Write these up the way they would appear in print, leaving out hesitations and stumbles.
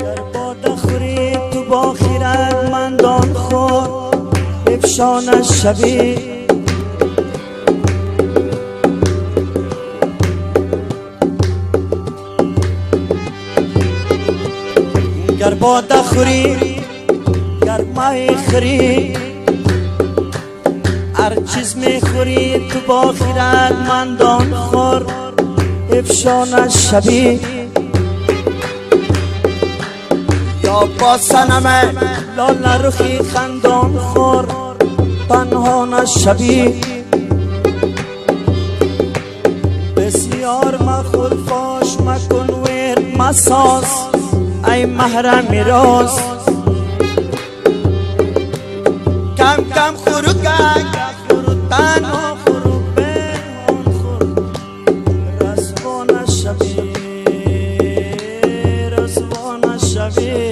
گر باده خوری تو با خیرتمندان خور افشانش شوی. گر باده خوری گر می خوری هر چیز میخوری تو با خیرتمندان خور افشانش شوی. یا با صنم لاله رخی خندان خور پنهانش شوی. بسیار مخور فاش مکن ورد مساز ای محرم راز. کم کم خورو گنگ خورو تنها خورو بهان خور رسوانش شوی رسوانش شوی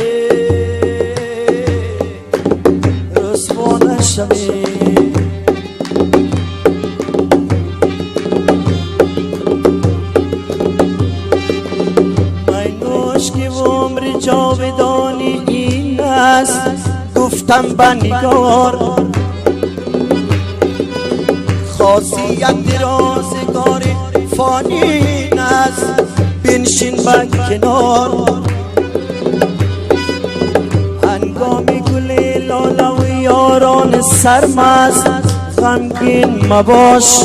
رسوانش شوی. مینوش که عمر جاودانی این است گفتم به نگار. خاصیت رازگار فانی است بنشین به کنار. هنگامی گل لاله و یاران سرمست غمگین مباش.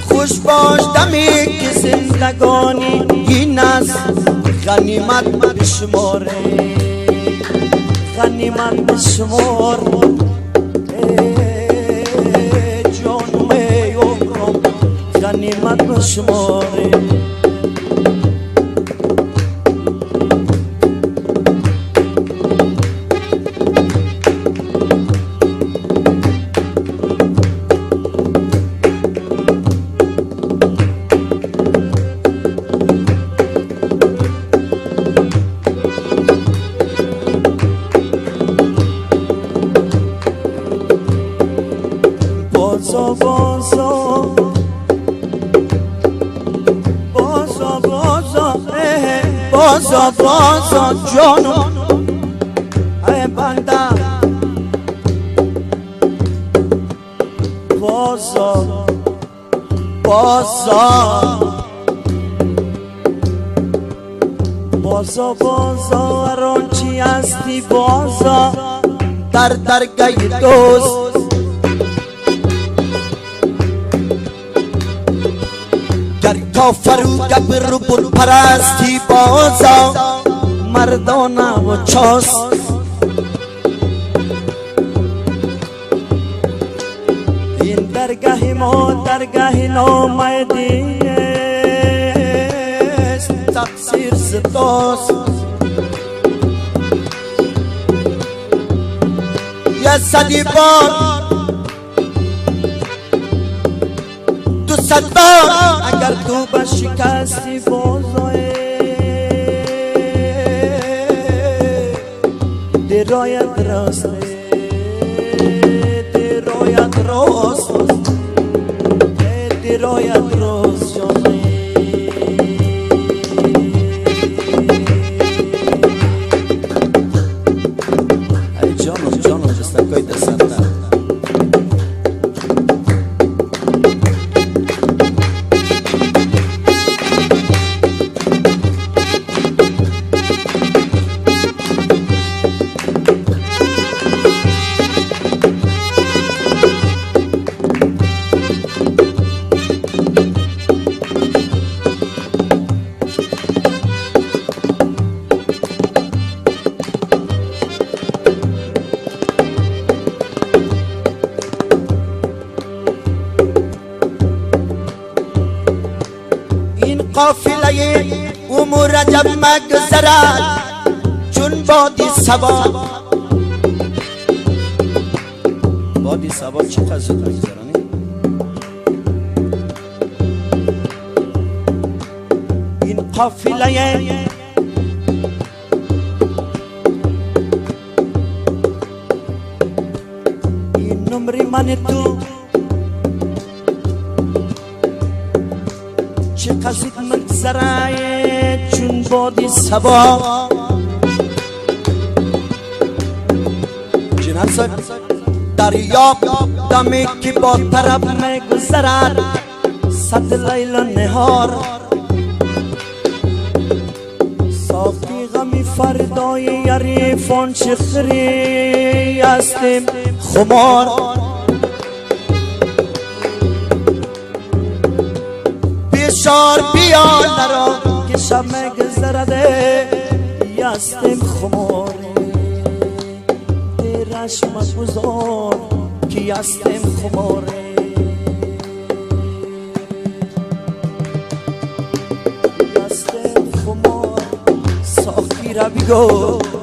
خوش باش دمی که زندگانی این است غنیمت بشماره غنیمت بشمار. جانم عمرم غنیمت بشماره. بازا بازا بازا بازا بازا بازا جانم ای بنده بازا بازا بازا بازا هر آنچی هستی بازا در درگاه دوست. گر کافر و گبر و بت پرستی بازا مردانه و چاست. این درگاه ما درگاه نامدی است تقصیر ستاست. یه صدی بار دو صد بار اگر تو به شکستی بازای درایت راست درایت راست درایت راست جانه. ای جانم جانم جستکای دستنده قافله امور رجب مگذرد چون بادی صبا. بادی صبا چقدر زود میگذرانه. این قافله این نمری من تو چه قصید مگذره چون بادی سبا جنسک دریا دمی که با طرف میگذرد صد لیل و نهار صافی غمی فردای یریفان چخری هستیم خمار بیشار بیا نرا که شب میگذرده هستیم خمار دیرش مگذار که هستیم خمار هستیم خمار ساخی را بگو